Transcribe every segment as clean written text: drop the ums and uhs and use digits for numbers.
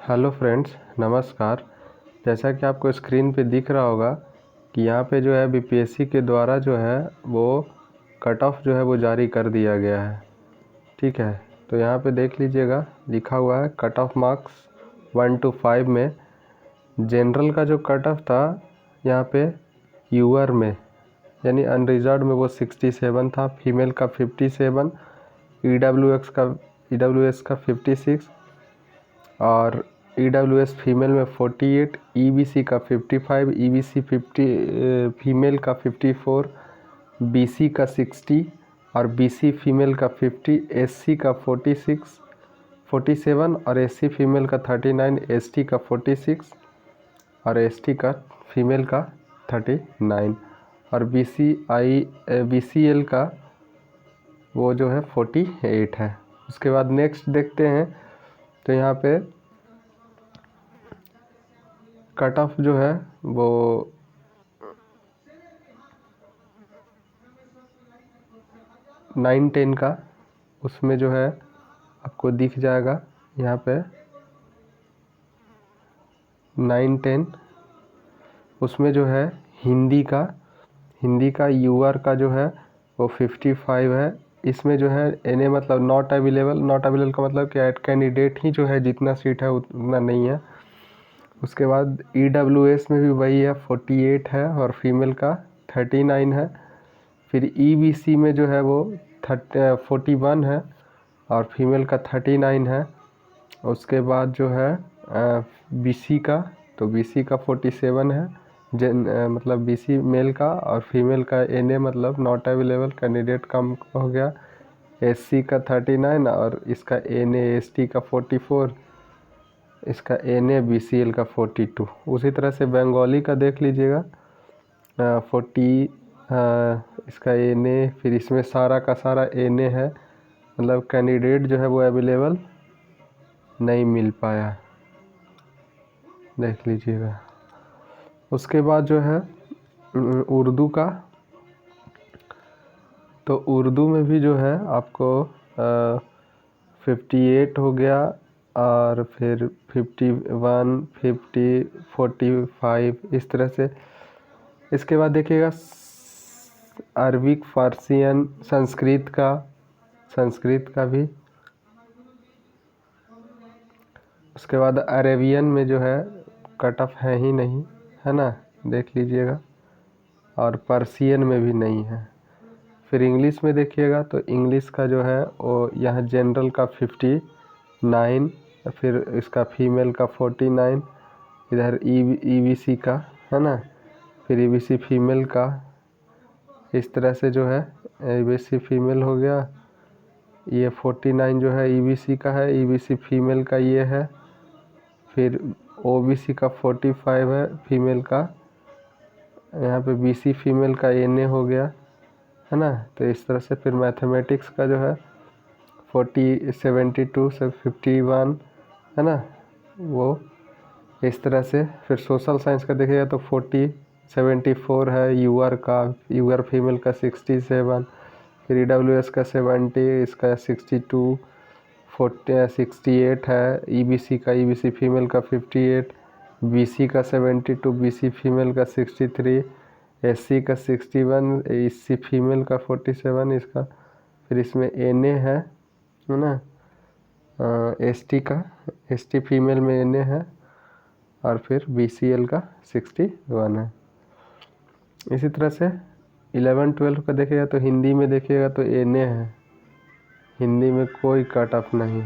Hello friends, नमस्कार। जैसा कि आपको स्क्रीन पे दिख रहा होगा कि यहाँ पे जो है बीपीएससी के द्वारा जो है वो कट ऑफ जो है वो जारी कर दिया गया है। ठीक है, तो यहाँ पे देख लीजिएगा, लिखा हुआ है कट ऑफ मार्क्स 1 to 5 में जनरल का जो कट ऑफ था यहाँ पे यूआर में यानी अनरिजर्व में वो 67 था, फीमेल का 57, ईडब्ल्यूएस का 56 और ईडब्ल्यूएस फीमेल में 48, ईबीसी का 55, ईबीसी 50 फीमेल का 54, बीसी का 60 और बीसी फीमेल का 50, एससी का 47 और एससी फीमेल का 39, एसटी का 46 और एसटी का फीमेल का 39 और बीसीएल का वो जो है 48 है। उसके बाद नेक्स्ट देखते हैं तो यहाँ पे कट ऑफ जो है वो 9-10 का, उसमें जो है आपको दिख जाएगा यहाँ पे 9-10, उसमें जो है हिंदी का यूआर का जो है वो 55 है। इसमें जो है एनए मतलब नॉट अवेलेबल का मतलब कि ऐड कैंडिडेट ही जो है जितना सीट है उतना नहीं है। उसके बाद ईडब्ल्यूएस में भी वही है, 48 है और फीमेल का 39 है। फिर ईबीसी में जो है वो 41 है और फीमेल का 39 है। उसके बाद जो है बीसी का, तो बीसी का 47 है, मतलब बीसी मेल का, और फीमेल का एनए मतलब नॉट अवेलेबल कैंडिडेट कम हो गया। एससी का 39 और इसका एनए एसटी का 44, इसका एनए बीसीएल का 42। उसी तरह से बंगाली का देख लीजिएगा 40, इसका एनए, फिर इसमें सारा का सारा एनए है, मतलब कैंडिडेट जो है वो अवेलेबल नहीं मिल पाया, देख लीजिएगा। उसके बाद जो है उर्दू का, तो उर्दू में भी जो है आपको 58 हो गया और फिर 51, 50, 45 इस तरह से। इसके बाद देखिएगा अरबिक, फारसियन, संस्कृत का भी। उसके बाद अरेबियन में जो है कट ऑफ है ही नहीं, है ना, देख लीजिएगा, और पर्शियन में भी नहीं है। फिर इंग्लिश में देखिएगा तो इंग्लिश का जो है वो यहाँ जनरल का 59, फिर इसका फीमेल का 49, इधर ईबीसी का, है ना, फिर ईबीसी फीमेल का, इस तरह से जो है ईबीसी फीमेल हो गया। ये 49 जो है ईबीसी का है, ईबीसी फीमेल का ये है। फिर ओबीसी का 45 है फीमेल का, यहाँ पे बीसी फीमेल का एनए हो गया, है ना। तो इस तरह से फिर मैथमेटिक्स का जो है 72 से 51, है ना, वो इस तरह से। फिर सोशल साइंस का देखिएगा तो 74 है यूआर फीमेल का 67, फिर ईडब्ल्यूएस का 70, इसका 62, 68 है। ईबीसी फीमेल का 58, बीसी का 72, बीसी फीमेल का 63, एससी का 61, एससी फीमेल का 47 इसका। फिर इसमें एनए है ना, एसटी फीमेल में एनए है, और फिर बीसीएल का 61 है। इसी तरह से 11-12 का देखिएगा तो हिंदी में देखिएगा तो एनए है, हिंदी में कोई कट ऑफ नहीं।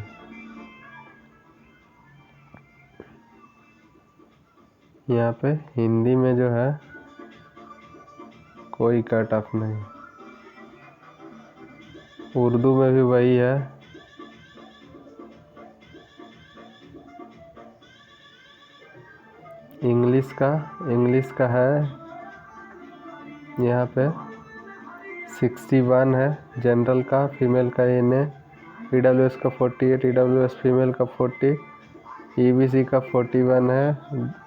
यहाँ पे हिंदी में जो है कोई कट ऑफ नहीं। उर्दू में भी वही है। इंग्लिश का है यहाँ पे 61 है जनरल का, फीमेल का एनए, ईडब्ल्यूएस का 48, ईडब्ल्यूएस फीमेल का 40, ईबीसी का 41 है,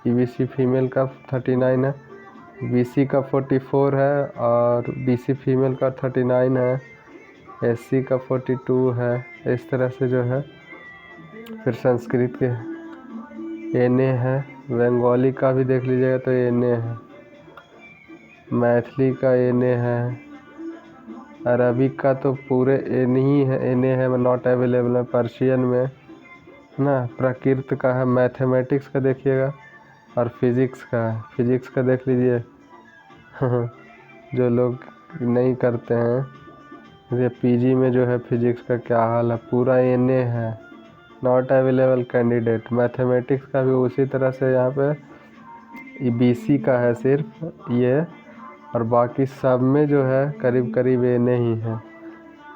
ईबीसी फीमेल का 39 है, बीसी का 44 है और बीसी फीमेल का 39 है, एससी का 42 है। इस तरह से जो है फिर संस्कृत के एन.ए. है, बंगाली का भी देख लीजिएगा तो एन.ए. है, मैथिली का एन.ए. है, अरबिक का तो पूरे एन ही है, एन.ए. है, नॉट अवेलेबल है। पर्शियन में ना प्राकृत का है, मैथमेटिक्स का देखिएगा और फिजिक्स का है। फिजिक्स का देख लीजिए जो लोग नहीं करते हैं ये पीजी में जो है फिजिक्स का क्या हाल है, पूरा एन.ए. है, नॉट अवेलेबल कैंडिडेट। मैथमेटिक्स का भी उसी तरह से यहाँ पे बीसी का है सिर्फ ये, और बाकी सब में जो है करीब करीब एन.ए. ही है।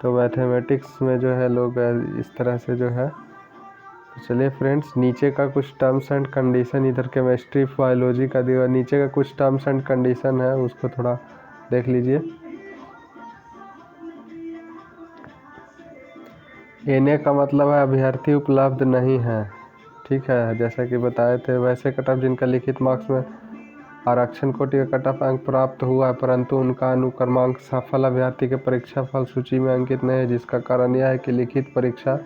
तो मैथमेटिक्स में जो है लोग इस तरह से जो है। तो चलिए फ्रेंड्स, नीचे का कुछ टर्म्स एंड कंडीशन, इधर केमिस्ट्री बायोलॉजी का दिया, नीचे का कुछ टर्म्स एंड कंडीशन है, उसको थोड़ा देख लीजिए। एन.ए. का मतलब है अभ्यर्थी उपलब्ध नहीं है, ठीक है, जैसा कि बताए थे। वैसे कट ऑफ जिनका लिखित मार्क्स में आरक्षण कोटि का कट ऑफ अंक प्राप्त हुआ है, परंतु उनका अनुक्रमांक सफल अभ्यर्थी के परीक्षा फल सूची में अंकित नहीं है, जिसका कारण यह है कि लिखित परीक्षा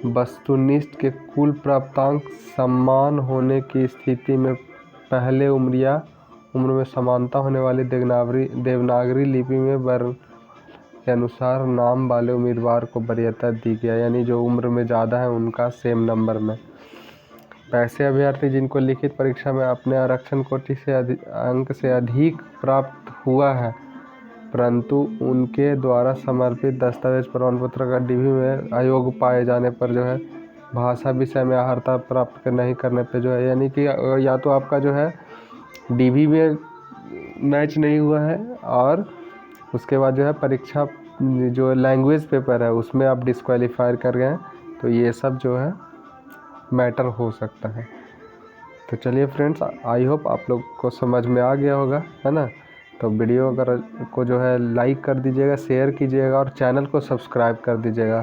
वस्तुनिष्ठ के कुल प्राप्तांक समान होने की स्थिति में पहले उम्र में समानता होने वाली देवनागरी लिपि में वर्ण के अनुसार नाम वाले उम्मीदवार को वरीयता दी गई, यानी जो उम्र में ज़्यादा है उनका सेम नंबर में। ऐसे अभ्यर्थी जिनको लिखित परीक्षा में अपने आरक्षण कोटि से अंक से अधिक प्राप्त हुआ है, परंतु उनके द्वारा समर्पित दस्तावेज प्रमाण पत्र का डीवी में अयोग्य पाए जाने पर जो है भाषा विषय में अर्हता प्राप्त नहीं करने पे जो है, यानी कि या तो आपका जो है डीवी में मैच नहीं हुआ है, और उसके बाद जो है परीक्षा जो लैंग्वेज पेपर है उसमें आप डिस्क्वालीफाई कर गए हैं, तो ये सब जो है मैटर हो सकता है। तो चलिए फ्रेंड्स, आई होप आप लोग को समझ में आ गया होगा, है ना। तो वीडियो अगर को जो है लाइक कर दीजिएगा, शेयर कीजिएगा और चैनल को सब्सक्राइब कर दीजिएगा।